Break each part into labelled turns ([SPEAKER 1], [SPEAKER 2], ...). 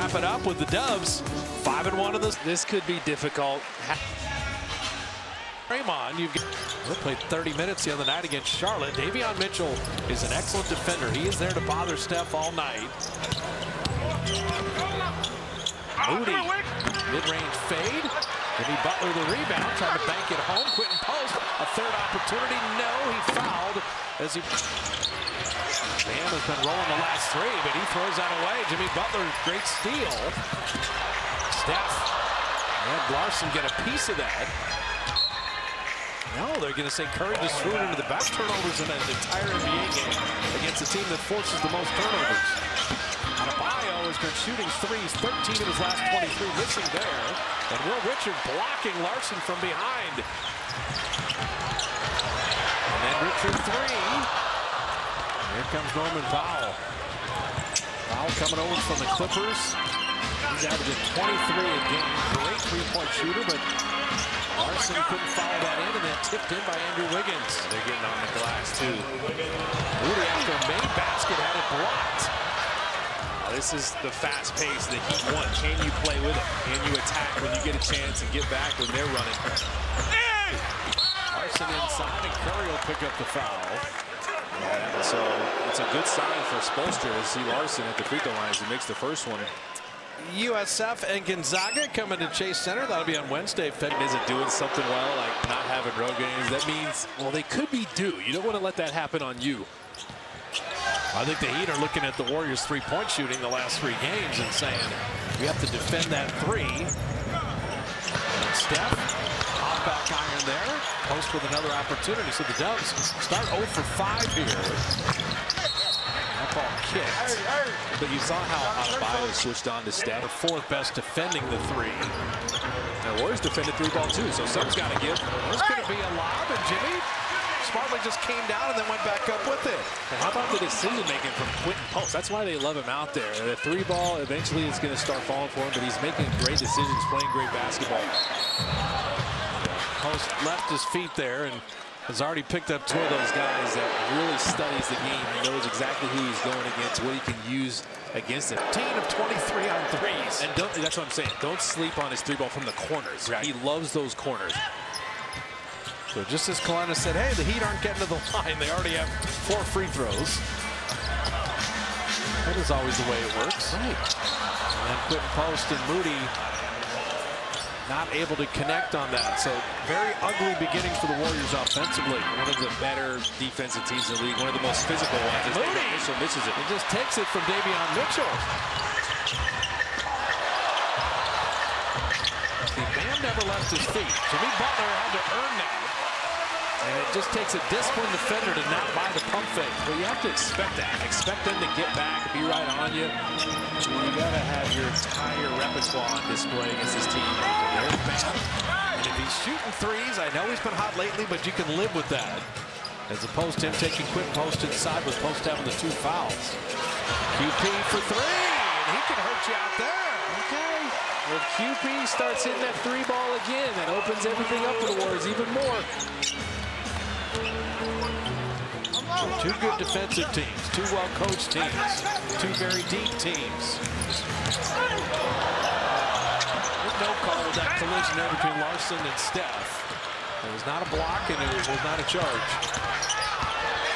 [SPEAKER 1] wrap it up with the Dubs. 5-1 of this.
[SPEAKER 2] This could be difficult.
[SPEAKER 1] Draymond, you've played 30 minutes the other night against Charlotte. Davion Mitchell is an excellent defender. He is there to bother Steph all night. Moody, mid-range fade. Jimmy Butler the rebound, trying to bank it home. Quentin Post, a third opportunity. No, he fouled as he... Bam has been rolling the last three, but he throws that away. Jimmy Butler, great steal. Steph and Larson get a piece of that. No, they're going to say Curry just threw it into the back. Turnovers in an entire NBA game against a team that forces the most turnovers. Adebayo has been shooting threes, 13 of his last 23, missing there. And Will Richard blocking Larson from behind. And then Richard three. Here comes Norman Powell. Powell coming over from the Clippers. He's averaging 23 a game. Great three-point shooter, but Larson couldn't follow that in, and then tipped in by Andrew Wiggins.
[SPEAKER 2] They're getting on the glass, too.
[SPEAKER 1] Moody, after a made basket, had it blocked.
[SPEAKER 2] This is the fast pace that Heat want. Can you play with it? Can you attack when you get a chance and get back when they're running?
[SPEAKER 1] Larson inside, and Curry will pick up the foul.
[SPEAKER 2] Yeah, so it's a good sign for Spoelstra to see Larson at the free throw line as he makes the first one.
[SPEAKER 1] USF and Gonzaga coming to Chase Center. That'll be on Wednesday.
[SPEAKER 2] Fed isn't doing something well, like not having road games. That means, well, they could be due. You don't want to let that happen on you.
[SPEAKER 1] I think the Heat are looking at the Warriors' three-point shooting the last three games and saying, we have to defend that three. And Steph, hop back iron there. Post with another opportunity. So the Dubs start 0 for 5 here. That ball kicked.
[SPEAKER 2] But you saw how Adebayo switched on to Steph.
[SPEAKER 1] The fourth best defending the three.
[SPEAKER 2] The Warriors defended three ball too, so someone's got to give.
[SPEAKER 1] There's going to be a lob, and Jimmy smartly just came down and then went back up with it.
[SPEAKER 2] And how about the decision making from Quentin Post? That's why they love him out there. The three ball eventually is going to start falling for him, but he's making great decisions, playing great basketball.
[SPEAKER 1] Post left his feet there and has already picked up two of those guys that really studies the game. He knows exactly who he's going against, what he can use against him. 15 of 23 on threes.
[SPEAKER 2] And that's what I'm saying. Don't sleep on his three ball from the corners. Right. He loves those corners.
[SPEAKER 1] So just as Kalina said, hey, the Heat aren't getting to the line. They already have 4 free throws. That is always the way it works.
[SPEAKER 2] Right.
[SPEAKER 1] And then Quentin Post and Moody not able to connect on that. So very ugly beginning for the Warriors offensively.
[SPEAKER 2] One of the better defensive teams in the league. One of the most physical ones.
[SPEAKER 1] Moody
[SPEAKER 2] misses it.
[SPEAKER 1] He just takes it from Davion Mitchell. See, Bam never left his feet. Jimmy Butler had to earn that. And it just takes a disciplined defender to not buy the pump fake.
[SPEAKER 2] Well, you have to expect that. Expect them to get back, be right on you. You got to have your entire repertoire on display against this team.
[SPEAKER 1] There's Bam. And if he's shooting threes, I know he's been hot lately, but you can live with that. As opposed to him taking Quentin Post inside with Post having the 2 fouls. QP for 3, and he can hurt you out there.
[SPEAKER 2] Okay. If QP starts hitting that 3 ball again, that opens everything up for the Warriors even more.
[SPEAKER 1] So 2 good defensive teams, 2 well-coached teams, 2 very deep teams. No call with that collision there between Larson and Steph. It was not a block and it was not a charge.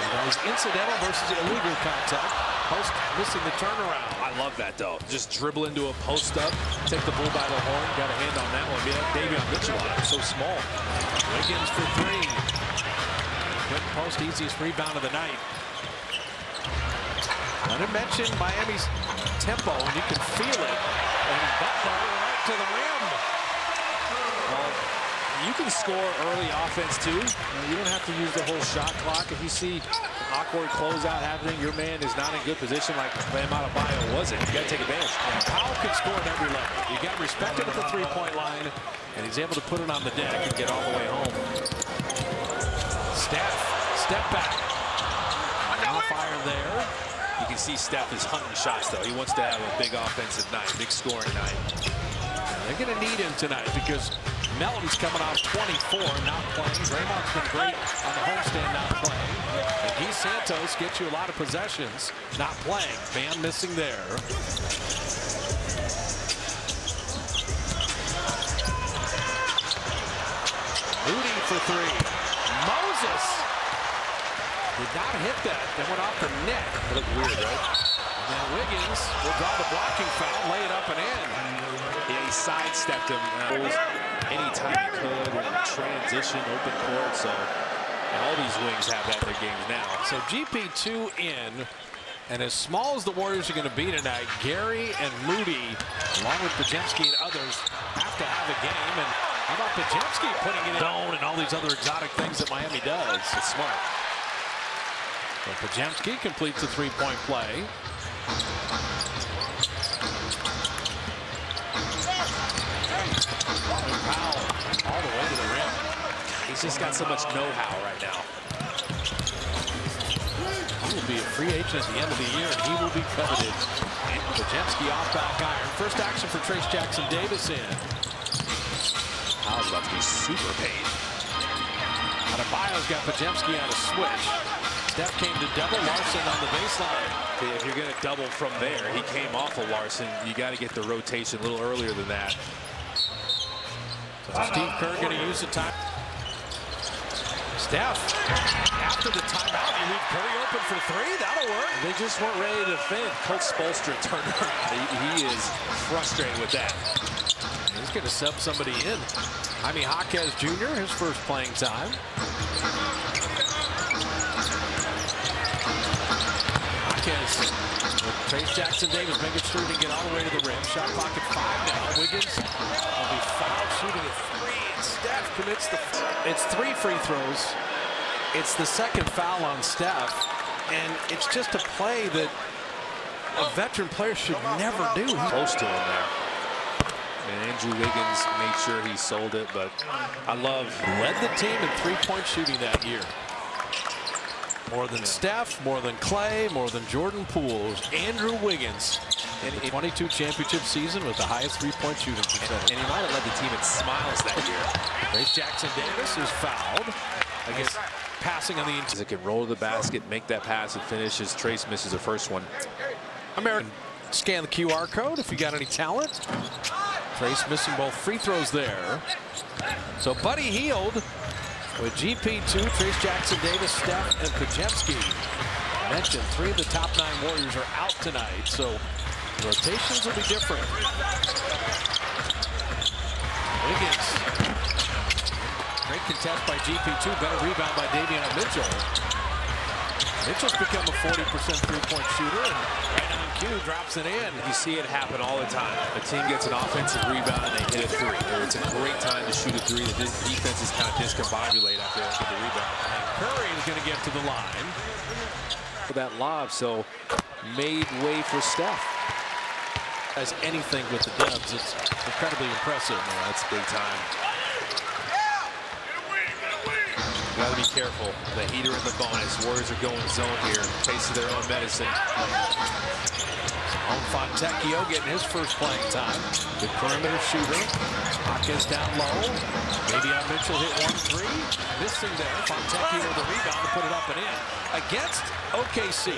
[SPEAKER 1] And that was incidental versus illegal contact. Post missing the turnaround.
[SPEAKER 2] I love that though. Just dribble into a post up, take the bull by the horn, got a hand on that one. Yeah, Davion Mitchell on it, so small.
[SPEAKER 1] Wiggins for 3. Quentin Post, easiest rebound of the night. I didn't mention Miami's tempo, and you can feel it. And Butler right to the rim.
[SPEAKER 2] Well, you can score early offense too. You don't have to use the whole shot clock. If you see awkward closeout happening, your man is not in good position like Bam Adebayo wasn't. You got to take advantage.
[SPEAKER 1] And Powell can score at every level. You got to respect him at the 3-point line, and he's able to put it on the deck and get all the way home. Step back. On fire there.
[SPEAKER 2] You can see Steph is hunting shots, though. He wants to have a big offensive night, big scoring night.
[SPEAKER 1] They're going to need him tonight because Melton's coming off 24, not playing. Draymond's been great on the homestand, not playing. And Guy Santos gets you a lot of possessions, not playing. Bam missing there. three. Moses did not hit that. That went off the net.
[SPEAKER 2] That looked weird, right?
[SPEAKER 1] And then Wiggins will draw the blocking foul, lay it up and in.
[SPEAKER 2] Yeah, he sidestepped him anytime he could in transition, open court. So, and all these wings have that in their games now.
[SPEAKER 1] So GP2 in. And as small as the Warriors are going to be tonight, Gary and Moody, along with Podziemski and others, have to have a game. And how about Podziemski putting it in zone and all these other exotic things that Miami does? It's smart. So Podziemski completes the three-point play. Powell all the way to the rim.
[SPEAKER 2] He's just got so much know-how right now.
[SPEAKER 1] He will be a free agent at the end of the year, and he will be coveted. Podziemski off back iron. First action for Trayce Jackson-Davis in.
[SPEAKER 2] Powell's about to be super paid.
[SPEAKER 1] Adebayo's got Podziemski on a switch. Steph came to double. Larson on the baseline.
[SPEAKER 2] If you're going to double from there, he came off of Larson. You got to get the rotation a little earlier than that.
[SPEAKER 1] So Steve Kerr going to use the time. Steph, after the timeout, you leave Curry open for three. That'll work.
[SPEAKER 2] They just weren't ready to defend. Coach Spoelstra turned around. He is frustrated with that.
[SPEAKER 1] He's going to sub somebody in. Jaime Jaquez Jr., his first playing time. Jaquez with Trayce Jackson-Davis making sure to get all the way to the rim. Shot clock at 5 now. Wiggins will be fouled shooting at 3. And Steph commits the... It's 3 free throws. It's the second foul on Steph. And it's just a play that a veteran player should never do.
[SPEAKER 2] Close to him there. And Andrew Wiggins made sure he sold it, but I love...
[SPEAKER 1] Led the team in three-point shooting that year. More than Steph, more than Clay, more than Jordan Poole. Andrew Wiggins in the 22 championship season with the highest three-point shooting percentage.
[SPEAKER 2] And he might have led the team in smiles that year.
[SPEAKER 1] Trayce Jackson-Davis is fouled. I guess passing on the inside.
[SPEAKER 2] He can roll to the basket, make that pass, and finishes. Trayce misses the first one.
[SPEAKER 1] American, scan the QR code if you got any talent. Trayce missing both free throws there. So Buddy Hield with GP2, Trayce Jackson-Davis, Steph, and Podziemski. Mentioned 3 of the top 9 Warriors are out tonight, so rotations will be different. Wiggins. Great contest by GP2, better rebound by Davion Mitchell. Mitchell's become a 40% three-point shooter, and right on cue, drops it in.
[SPEAKER 2] You see it happen all the time. A team gets an offensive rebound and they hit a 3. Or it's a great time to shoot a 3. The defenses kind of discombobulate after they get the rebound.
[SPEAKER 1] And Curry is going to get to the line.
[SPEAKER 2] For that lob, so made way for Steph.
[SPEAKER 1] As anything with the Dubs, it's incredibly impressive.
[SPEAKER 2] Yeah, that's big time. You got to be careful. The heater in the bonus. Warriors are going zone here. Taste of their own medicine.
[SPEAKER 1] Simone Fontecchio getting his first playing time. Good perimeter shooter. Jaquez down low. Davion Mitchell hit 1-3. Missing there. Fontecchio with the rebound to put it up and in. Against OKC.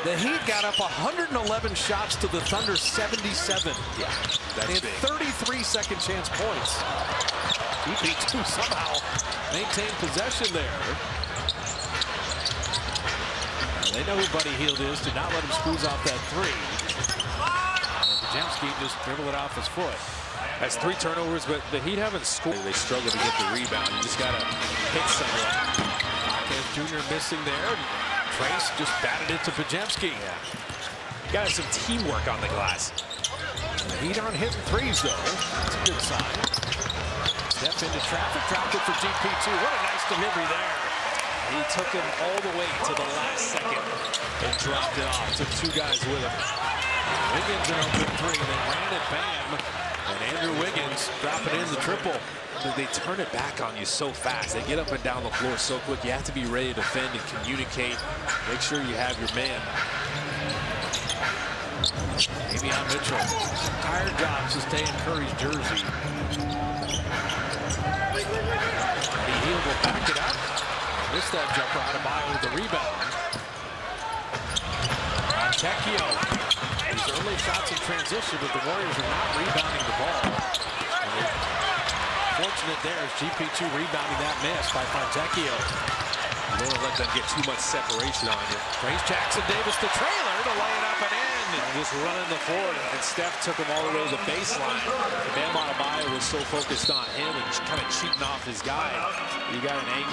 [SPEAKER 1] The Heat got up 111 shots to the Thunder 77.
[SPEAKER 2] Yeah, that's
[SPEAKER 1] they had 33 second chance points. GP2 somehow maintained possession there. They know who Buddy Hield is. Did not let him squeeze off that 3. And Podziemski just dribbled it off his foot.
[SPEAKER 2] That's 3 turnovers, but the Heat haven't scored. They struggle to get the rebound. You just got to hit someone.
[SPEAKER 1] Jaquez Jr. missing there. Trayce just batted it to Podziemski.
[SPEAKER 2] Yeah. Got some teamwork on the glass.
[SPEAKER 1] The Heat aren't hitting 3s, though. That's a good sign. Steph into traffic, dropped it for GP2. What a nice delivery there.
[SPEAKER 2] He took him all the way to the last second and dropped it off. Took 2 guys with him.
[SPEAKER 1] Wiggins an open 3. They ran it, bam. And Andrew Wiggins dropping in the triple.
[SPEAKER 2] They turn it back on you so fast. They get up and down the floor so quick. You have to be ready to defend and communicate. Make sure you have your man.
[SPEAKER 1] Davion Mitchell. Tired job to stay in Curry's jersey. Buddy Hield will back it up. Missed that jumper. Adebayo with the rebound. Fontecchio. These early shots in transition, but the Warriors are not rebounding the ball. Unfortunate there as GP2 rebounding that miss by Fontecchio.
[SPEAKER 3] You don't want to let them get too much separation on you.
[SPEAKER 1] Trace Jackson Davis, the trailer, to lay it up and in.
[SPEAKER 2] And just running the floor, and Steph took him all the way to the baseline. Bam Adebayo was so focused on him and kind of cheating off his guy. You got an angle.